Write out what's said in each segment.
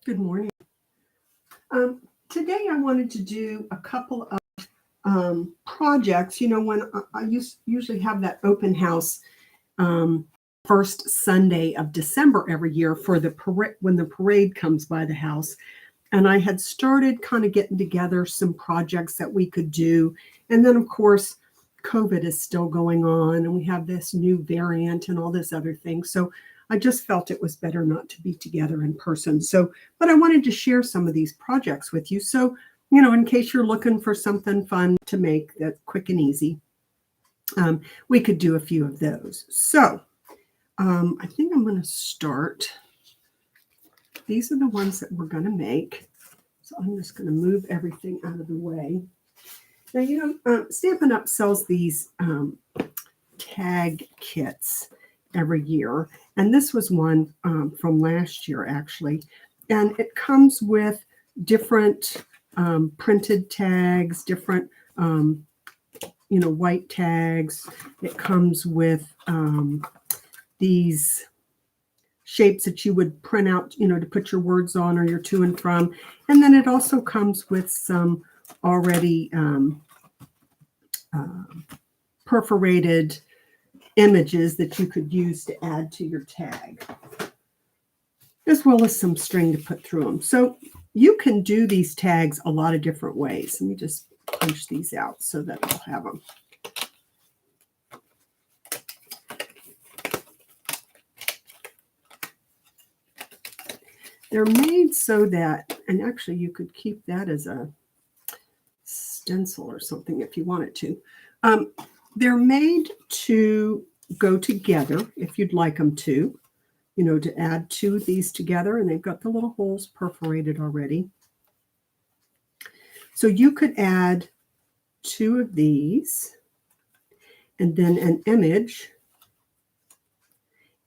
Good morning. Today I wanted to do a couple of projects. When I usually have that open house first Sunday of December every year for the parade, when the parade comes by the house. And I had started kind of getting together some projects that we could do. And then, of course, COVID is still going on, and we have this new variant and all this other thing. So I just felt it was better not to be together in person. But I wanted to share some of these projects with you. So, in case you're looking for something fun to make that's quick and easy, we could do a few of those. So I think I'm going to start. These are the ones that we're going to make. So I'm just going to move everything out of the way. Now, Stampin' Up! Sells these tag kits every year. And this was one from last year, actually. And it comes with different printed tags, different, white tags. It comes with these shapes that you would print out, to put your words on or your to and from. And then it also comes with some already perforated images that you could use to add to your tag, as well as some string to put through them. So you can do these tags a lot of different ways. Let me just punch these out so that I'll have them. They're made so that, and actually you could keep that as a stencil or something if you wanted to. They're made to go together if you'd like them to, to add two of these together, and they've got the little holes perforated already. So you could add two of these and then an image,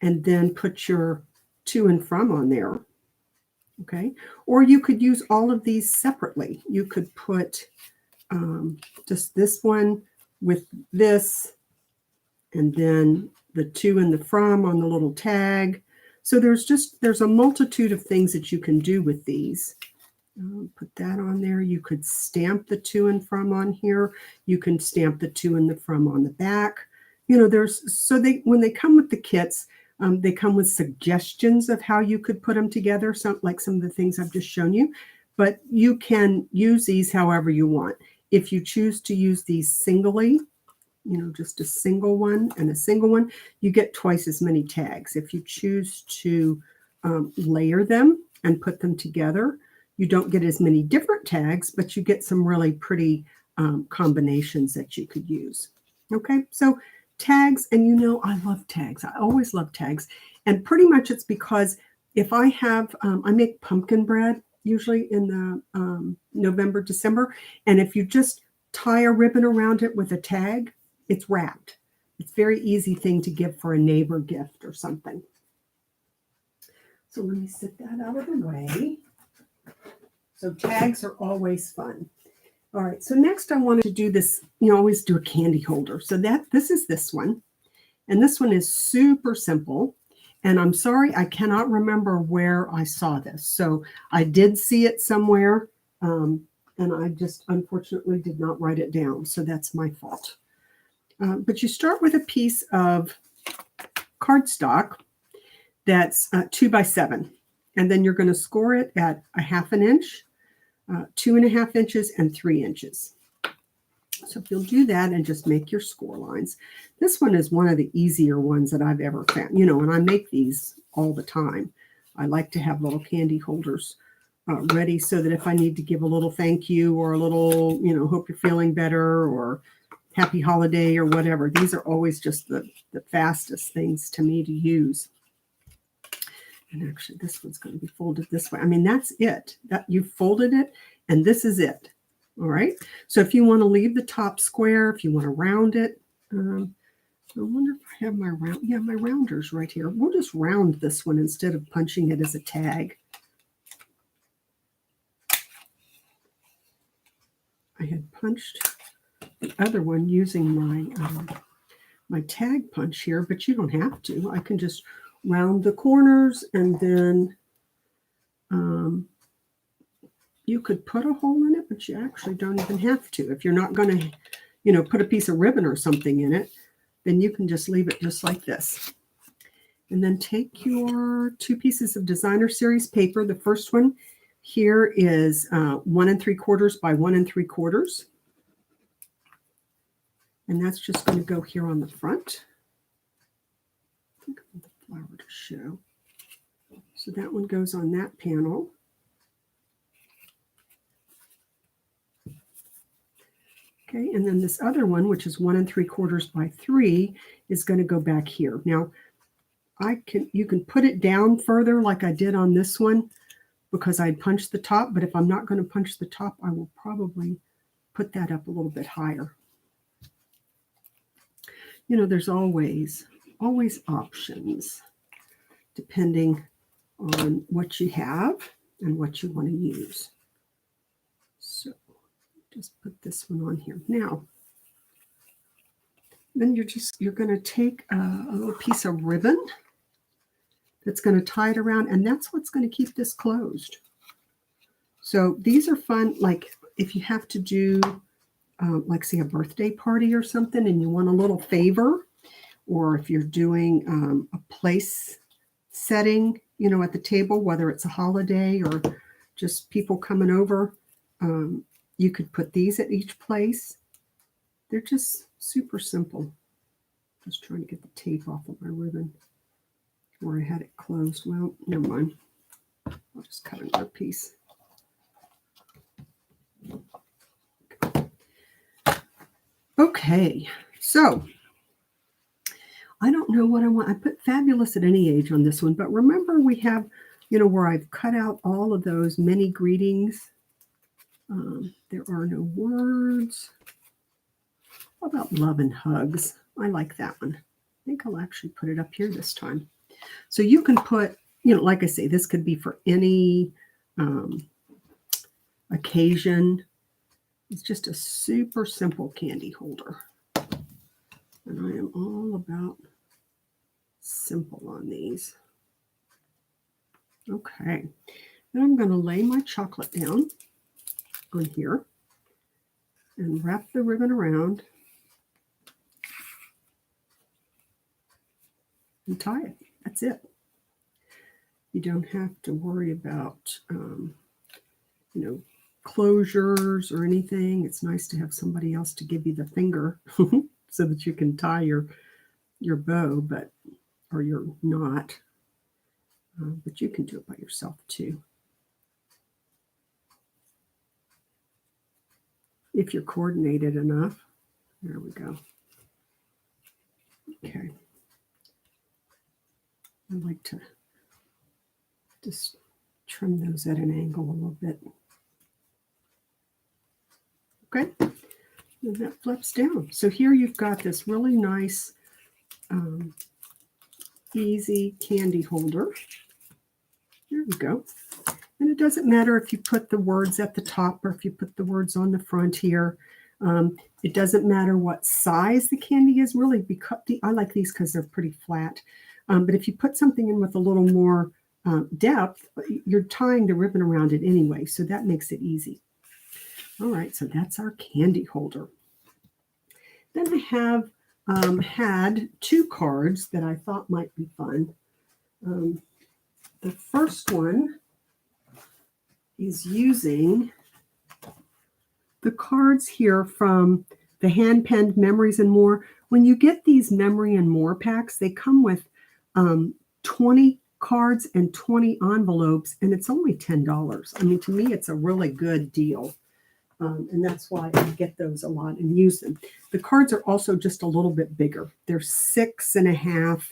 and then put your to and from on there. Okay, or you could use all of these separately. You could put just this one with this, and then the to and the from on the little tag. So there's a multitude of things that you can do with these. Put that on there. You could stamp the to and from on here. You can stamp the to and the from on the back. When they come with the kits, they come with suggestions of how you could put them together, like some of the things I've just shown you. But you can use these however you want. If you choose to use these singly, just a single one and a single one, you get twice as many tags. If you choose to layer them and put them together, you don't get as many different tags, but you get some really pretty combinations that you could use. Okay, so tags, and I love tags. I always love tags. And pretty much it's because if I have, I make pumpkin bread usually in the November, December. And if you just tie a ribbon around it with a tag, it's wrapped. It's a very easy thing to give for a neighbor gift or something. So let me set that out of the way. So tags are always fun. All right, so next I wanted to do this, always do a candy holder. So this is this one. And this one is super simple. And I'm sorry, I cannot remember where I saw this. So I did see it somewhere, and I just unfortunately did not write it down. So that's my fault. But you start with a piece of cardstock that's 2 by 7. And then you're going to score it at 1/2 inch. 2.5 inches and 3 inches. So if you'll do that and just make your score lines. This one is one of the easier ones that I've ever found. And I make these all the time. I like to have little candy holders ready so that if I need to give a little thank you or a little, hope you're feeling better or happy holiday or whatever, these are always just the fastest things to me to use. And actually, this one's going to be folded this way. I mean, that's it. That you folded it, and this is it. All right. So if you want to leave the top square, if you want to round it, I wonder if I have my round. Yeah, my rounder's right here. We'll just round this one instead of punching it as a tag. I had punched the other one using my tag punch here, but you don't have to. I can just round the corners and then you could put a hole in it, but you actually don't even have to. If you're not going to, you know, put a piece of ribbon or something in it, then you can just leave it just like this. And then take your 2 pieces of designer series paper. The first one here is 1 3/4 by 1 3/4. And that's just going to go here on the front. I think I want the flower to show. So that one goes on that panel. Okay, and then this other one, which is 1 3/4 by 3, is going to go back here. Now, you can put it down further like I did on this one because I'd punched the top, but if I'm not going to punch the top, I will probably put that up a little bit higher. You know, there's always options depending on what you have and what you want to use. So just put this one on here. Now, then you're going to take a little piece of ribbon that's going to tie it around, and that's what's going to keep this closed. So these are fun, like if you have to do, like say a birthday party or something and you want a little favor, or if you're doing a place setting, you know, at the table, whether it's a holiday or just people coming over, you could put these at each place. They're just super simple. Just trying to get the tape off of my ribbon where I had it closed. Well, never mind. I'll just cut another piece. Okay, so I don't know what I want. I put fabulous at any age on this one, but remember we have, you know, where I've cut out all of those many greetings. There are no words. How about love and hugs? I like that one. I think I'll actually put it up here this time. So you can put, you know, like I say, this could be for any occasion. It's just a super simple candy holder. And I am all about simple on these. Okay. Then I'm going to lay my chocolate down on here and wrap the ribbon around and tie it. That's it. You don't have to worry about, you know, closures or anything. It's nice to have somebody else to give you the finger so that you can tie your bow, or your knot. But you can do it by yourself too, if you're coordinated enough. There we go. Okay. I like to just trim those at an angle a little bit. Okay, and that flips down. So here you've got this really nice, easy candy holder. There we go. And it doesn't matter if you put the words at the top or if you put the words on the front here. It doesn't matter what size the candy is, really, because I like these because they're pretty flat. But if you put something in with a little more depth, you're tying the ribbon around it anyway, so that makes it easy. All right, so that's our candy holder. Then I have had 2 cards that I thought might be fun. The first one is using the cards here from the hand-penned Memories and More. When you get these Memory and More packs, they come with 20 cards and 20 envelopes, and it's only $10. I mean, to me, it's a really good deal. And that's why I get those a lot and use them. The cards are also just a little bit bigger. They're 6.5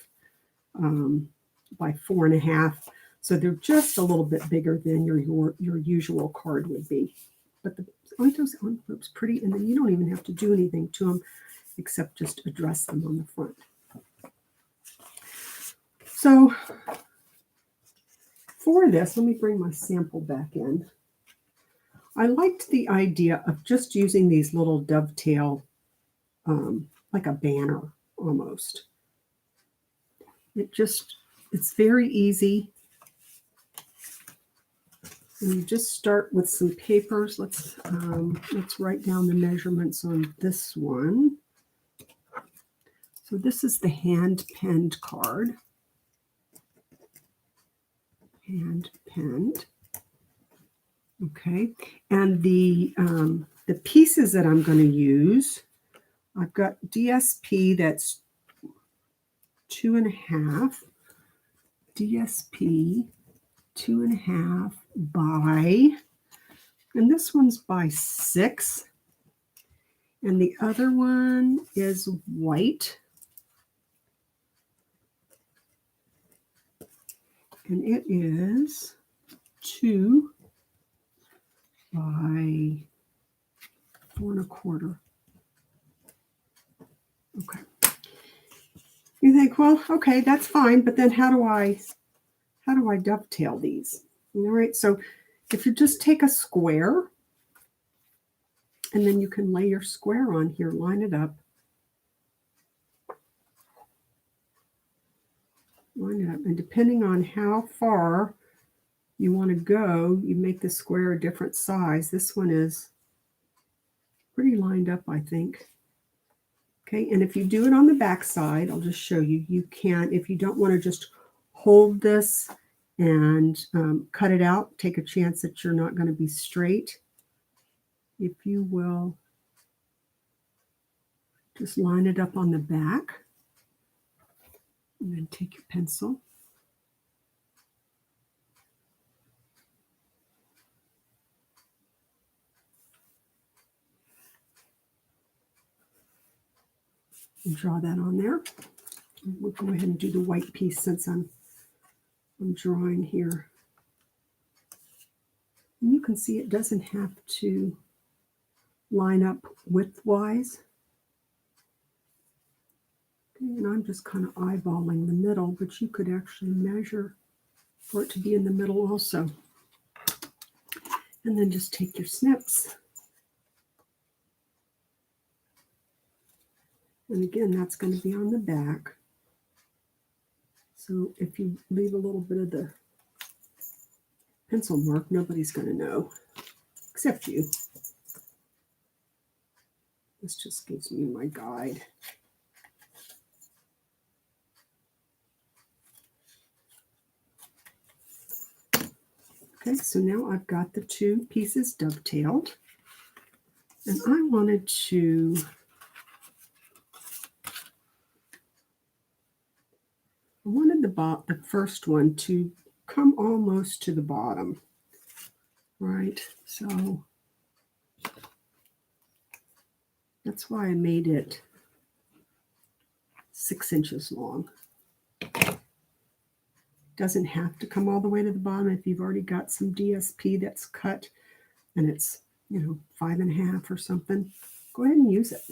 by 4.5. So they're just a little bit bigger than your usual card would be. But aren't those envelopes pretty? And then you don't even have to do anything to them except just address them on the front. So for this, let me bring my sample back in. I liked the idea of just using these little dovetail, like a banner almost. It's very easy. And you just start with some papers. Let's write down the measurements on this one. So this is the hand-penned card. Hand-penned. Okay, and the pieces that I'm going to use, I've got DSP that's 2.5. DSP 2.5 by, and this one's by 6, and the other one is white, and it is 2 by 4.25. Okay. You think, well, okay, that's fine, but then how do I dovetail these? All right, so if you just take a square, and then you can lay your square on here, line it up. Line it up, and depending on how far you want to go, you make the square a different size. This one is pretty lined up, I think. Okay, and if you do it on the back side, I'll just show you, you can, if you don't want to just hold this and cut it out, take a chance that you're not going to be straight. If you will just line it up on the back, and then take your pencil. And draw that on there. We'll go ahead and do the white piece since I'm drawing here. And you can see it doesn't have to line up widthwise. Okay, and I'm just kind of eyeballing the middle, but you could actually measure for it to be in the middle also. And then just take your snips. And again, that's going to be on the back. So if you leave a little bit of the pencil mark, nobody's going to know, except you. This just gives me my guide. Okay, so now I've got the 2 pieces dovetailed. And I wanted the first one to come almost to the bottom, right? So that's why I made it 6 inches long. Doesn't have to come all the way to the bottom. If you've already got some DSP that's cut and it's, 5.5 or something, go ahead and use it.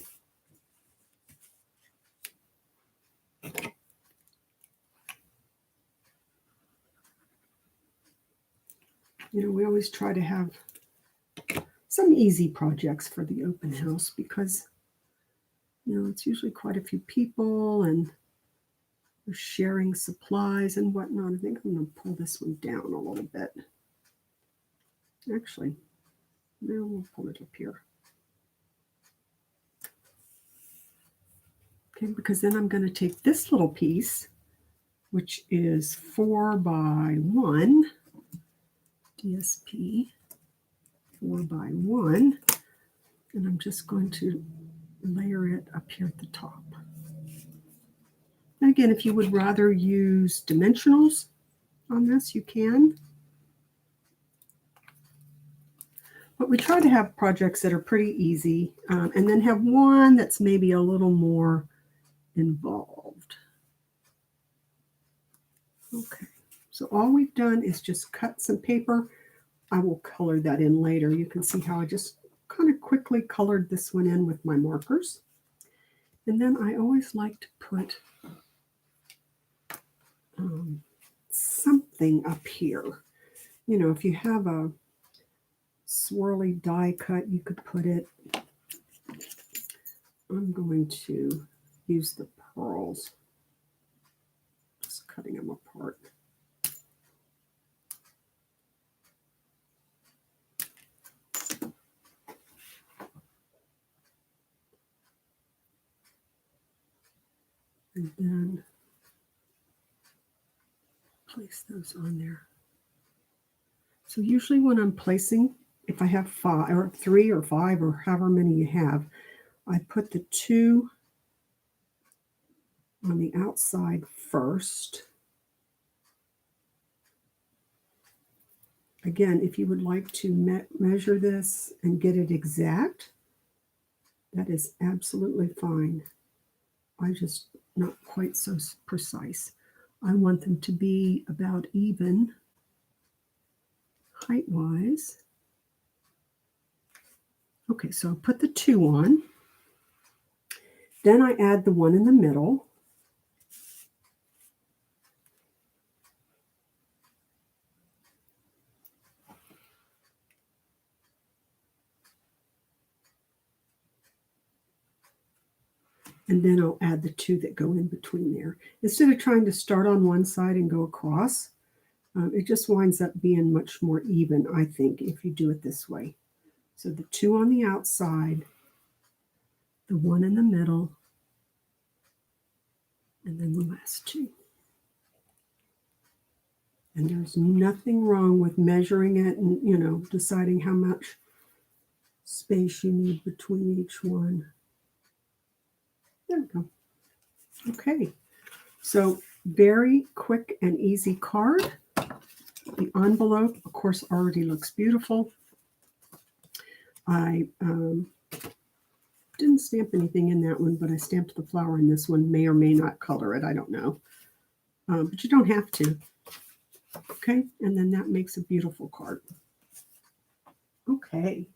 We always try to have some easy projects for the open house because, it's usually quite a few people and we're sharing supplies and whatnot. I think I'm going to pull this one down a little bit. Actually, no, we'll pull it up here. Okay, because then I'm going to take this little piece, which is 4 by 1, DSP 4 by 1, and I'm just going to layer it up here at the top. And again, if you would rather use dimensionals on this, you can. But we try to have projects that are pretty easy, and then have one that's maybe a little more involved. Okay, so all we've done is just cut some paper. I will color that in later. You can see how I just kind of quickly colored this one in with my markers. And then I always like to put something up here. If you have a swirly die cut, you could put it. I'm going to use the pearls, just cutting them apart. And then place those on there. So usually when I'm placing, if I have 5 or 3 or 5 or however many you have, I put the 2 on the outside first. Again, if you would like to measure this and get it exact, that is absolutely fine. I'm just not quite so precise. I want them to be about even height-wise. Okay, so I'll put the 2 on. Then I add the one in the middle. And then I'll add the 2 that go in between there. Instead of trying to start on one side and go across, it just winds up being much more even, I think, if you do it this way. So the 2 on the outside, the 1 in the middle, and then the last 2. And there's nothing wrong with measuring it and, deciding how much space you need between each one. There we go. Okay, so very quick and easy card. The envelope, of course, already looks beautiful. I didn't stamp anything in that one, but I stamped the flower in this one. May or may not color it, I don't know. But you don't have to. Okay, and then that makes a beautiful card. Okay,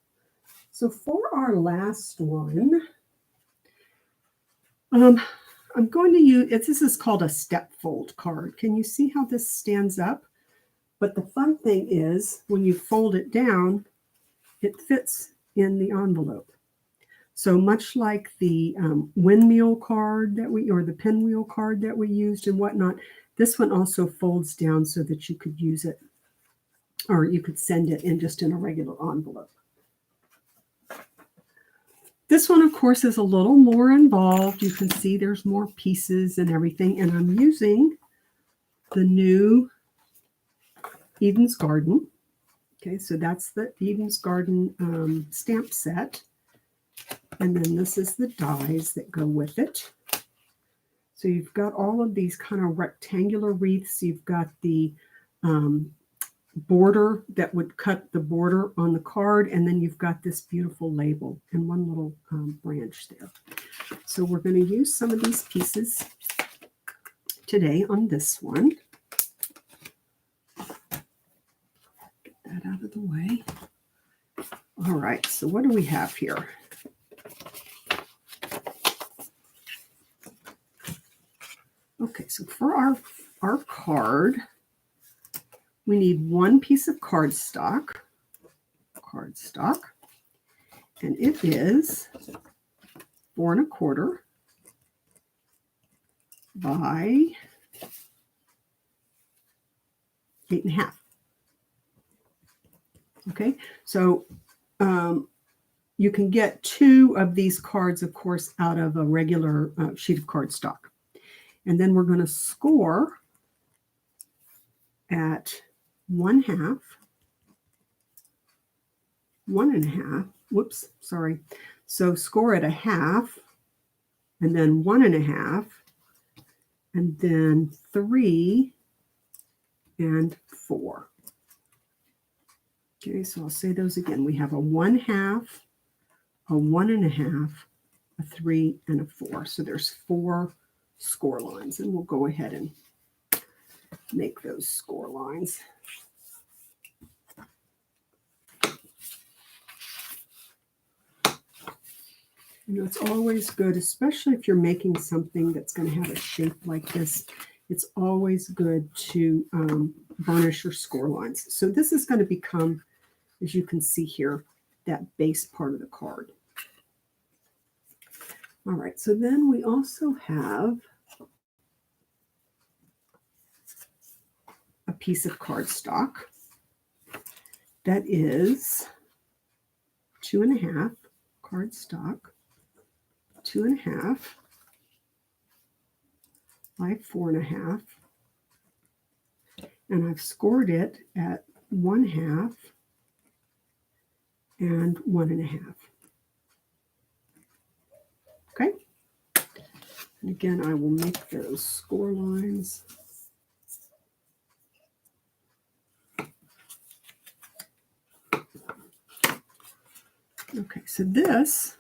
so for our last one, I'm going to use, this is called a step fold card. Can you see how this stands up? But the fun thing is when you fold it down, it fits in the envelope. So much like the windmill card or the pinwheel card that we used and whatnot, this one also folds down so that you could use it, or you could send it in just in a regular envelope. This one, of course, is a little more involved. You can see there's more pieces and everything. And I'm using the new Eden's Garden. Okay, so that's the Eden's Garden stamp set. And then this is the dies that go with it. So you've got all of these kind of rectangular wreaths. You've got the border that would cut the border on the card, and then you've got this beautiful label and one little branch there. So we're going to use some of these pieces today on this one. Get that out of the way. All right, so what do we have here? Okay, so for our card, we need 1 piece of cardstock, and it is 4 1/4 by 8 1/2. Okay, so you can get 2 of these cards, of course, out of a regular sheet of cardstock. And then we're going to score at 1/2, 1 1/2. Whoops, sorry. So score at 1/2, and then 1 1/2, and then 3 and 4. Okay, so I'll say those again. We have a 1/2, a 1 1/2, a 3, and a 4. So there's 4 score lines, and we'll go ahead and make those score lines. It's always good, especially if you're making something that's going to have a shape like this. It's always good to burnish your score lines. So this is going to become, as you can see here, that base part of the card. All right, so then we also have a piece of cardstock that is 2 1/2 cardstock, 2 1/2, by 4.5. And I've scored it at 1/2 and 1.5. Okay. And again, I will make those score lines. Okay, so this,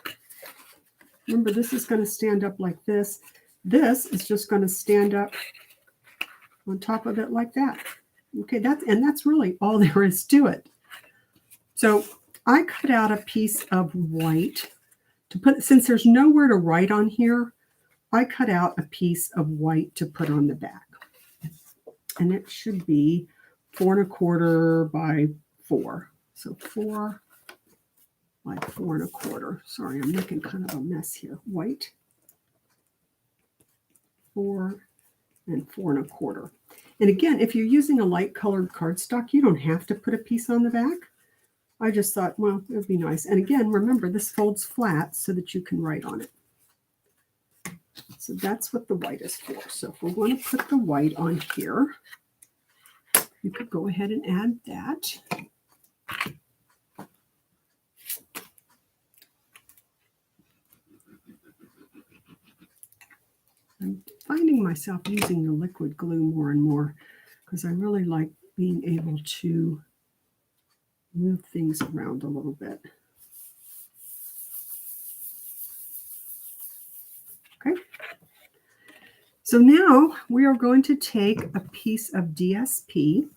remember, this is going to stand up like this. This is just going to stand up on top of it like that. Okay, that's really all there is to it. So I cut out a piece of white to put, since there's nowhere to write on here, I cut out a piece of white to put on the back. And it should be 4.25 by 4. So 4 by 4.25. Sorry, I'm making kind of a mess here. White, 4 and 4.25. And again, if you're using a light colored cardstock, you don't have to put a piece on the back. I just thought, well, it would be nice. And again, remember, this folds flat so that you can write on it. So that's what the white is for. So if we're going to put the white on here, you could go ahead and add that. I'm finding myself using the liquid glue more and more because I really like being able to move things around a little bit. Okay. So now we are going to take a piece of DSP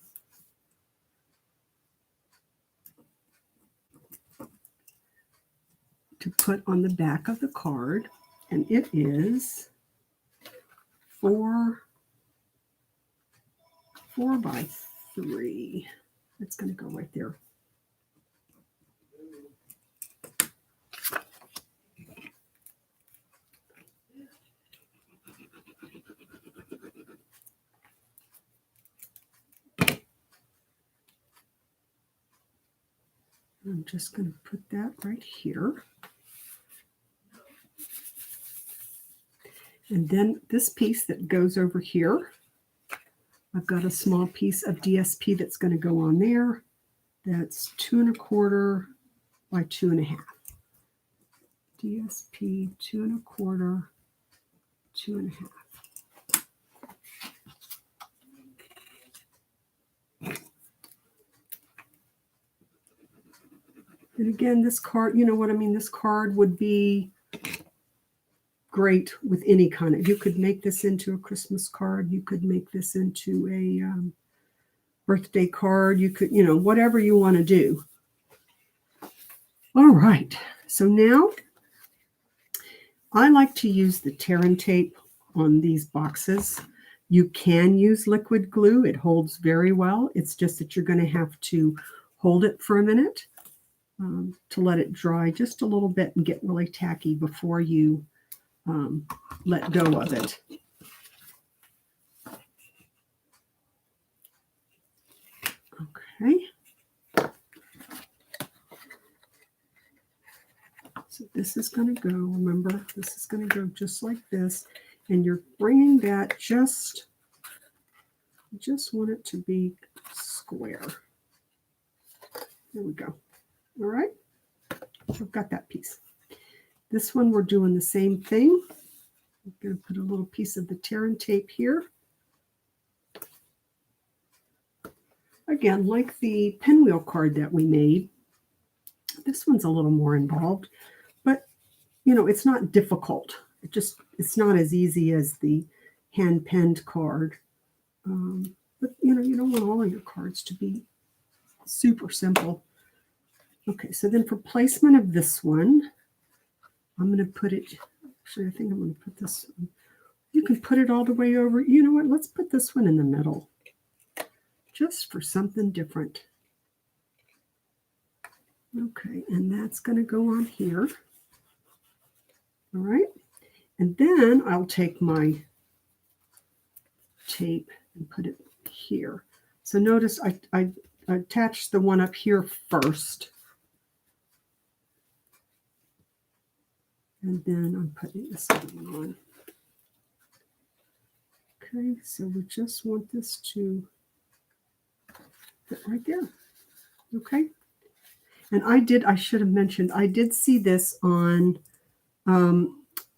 to put on the back of the card, and it is 4 by 3. It's going to go right there. I'm just going to put that right here. And then this piece that goes over here, I've got a small piece of DSP that's going to go on there. That's 2.25 by 2.5. DSP 2.25, 2.5. And again, this card, you know what I mean? This card would be great with any kind of, you could make this into a Christmas card. You could make this into a birthday card. You could, whatever you want to do. All right. So now I like to use the tear and tape on these boxes. You can use liquid glue. It holds very well. It's just that you're going to have to hold it for a minute to let it dry just a little bit and get really tacky before you let go of it. Okay. So this is going to go, remember, this is going to go just like this. And you're bringing that just want it to be square. There we go. All right. I've got that piece. This one, we're doing the same thing. I'm going to put a little piece of the tear and tape here. Again, like the pinwheel card that we made, this one's a little more involved, but it's not difficult. It's not as easy as the hand penned card. But you don't want all of your cards to be super simple. Okay, so then for placement of this one, I'm going to put it, actually I think I'm going to put this, you can put it all the way over. You know what, let's put this one in the middle, just for something different. Okay, and that's going to go on here. All right, and then I'll take my tape and put it here. So notice I attached the one up here first. And then I'm putting this one on. Okay, so we just want this to fit right there. Okay. And I should have mentioned, I did see this on,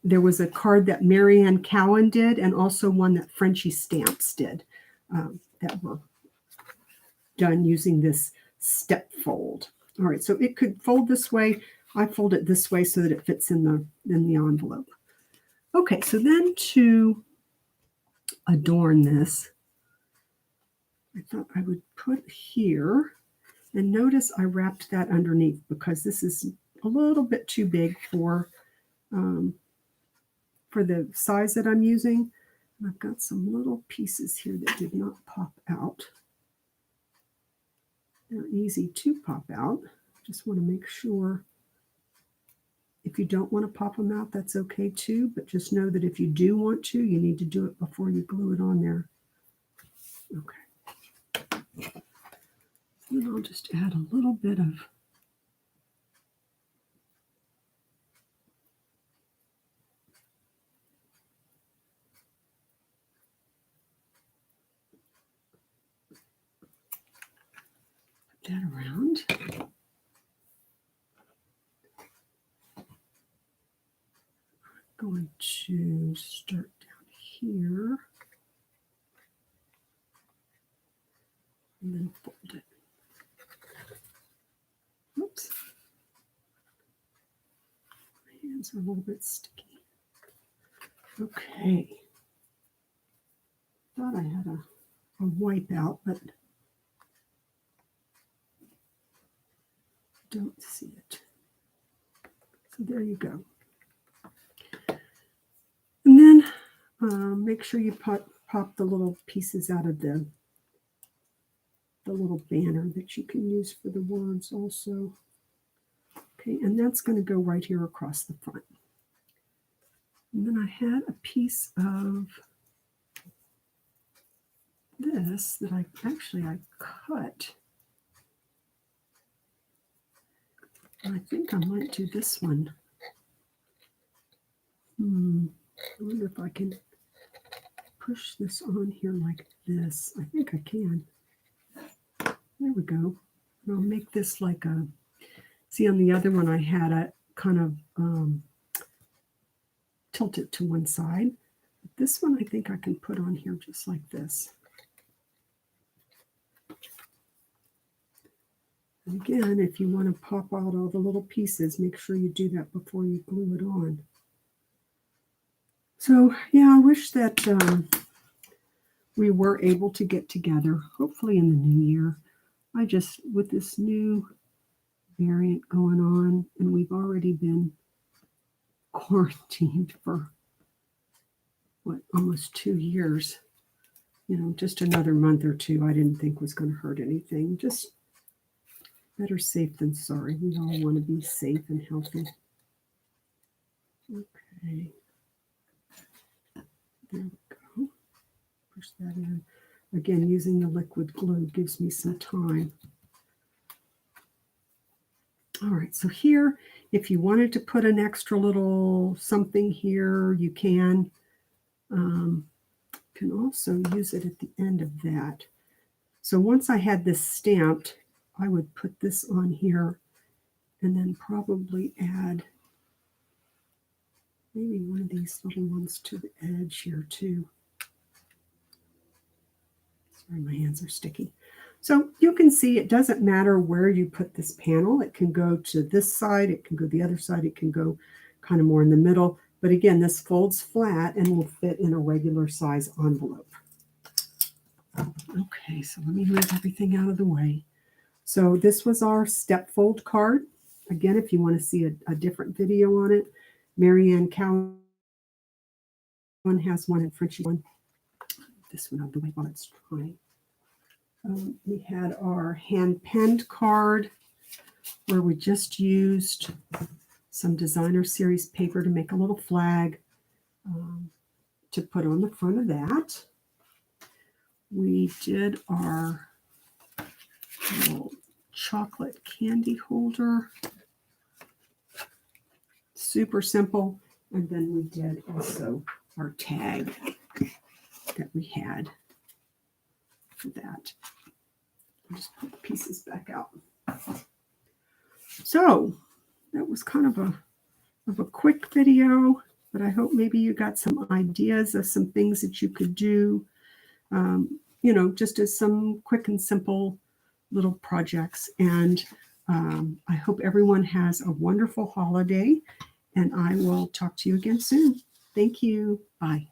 there was a card that Marianne Cowan did, and also one that Frenchie Stamps did, that were done using this step fold. All right, so it could fold this way. I fold it this way so that it fits in the envelope. Okay, so then to adorn this, I thought I would put here, and notice I wrapped that underneath because this is a little bit too big for the size that I'm using. And I've got some little pieces here that did not pop out. They're easy to pop out. Just want to make sure. If you don't want to pop them out, that's okay too. But just know that if you do want to, you need to do it before you glue it on there. Okay. And I'll just add a little bit of that around. I'm going to start down here and then fold it. Oops. My hands are a little bit sticky. Okay. Thought I had a wipe out, but don't see it. So there you go. And then make sure you pop the little pieces out of the little banner that you can use for the words also. Okay, and that's going to go right here across the front. And then I had a piece of this that I cut. I think I might do this one. I wonder if I can push this on here like this. I think I can. There we go. And I'll make this like a, see on the other one I had a kind of tilt it to one side. But this one I think I can put on here just like this. And again, if you want to pop out all the little pieces, make sure you do that before you glue it on. So yeah, I wish that we were able to get together, hopefully in the new year. With this new variant going on, and we've already been quarantined for, almost 2 years. Just another month or two I didn't think was going to hurt anything. Just better safe than sorry. We all want to be safe and healthy. Okay. There we go. Push that in. Again, using the liquid glue gives me some time. All right, so here, if you wanted to put an extra little something here, you can. Can also use it at the end of that. So once I had this stamped, I would put this on here and then probably add maybe one of these little ones to the edge here too. Sorry, my hands are sticky. So you can see it doesn't matter where you put this panel. It can go to this side, it can go the other side, it can go kind of more in the middle. But again, this folds flat and will fit in a regular size envelope. Okay, so let me move everything out of the way. So this was our step fold card. Again, if you want to see a different video on it, Marianne Cowan has one and Frenchie one. This one out of the way while it's drying. We had our hand-penned card where we just used some designer series paper to make a little flag to put on the front of that. We did our little chocolate candy holder. Super simple. And then we did also our tag. that we had for that. I'll just put the pieces back out. So that was kind of a quick video, but I hope maybe you got some ideas of some things that you could do, just as some quick and simple little projects. And I hope everyone has a wonderful holiday, and I will talk to you again soon. Thank you. Bye.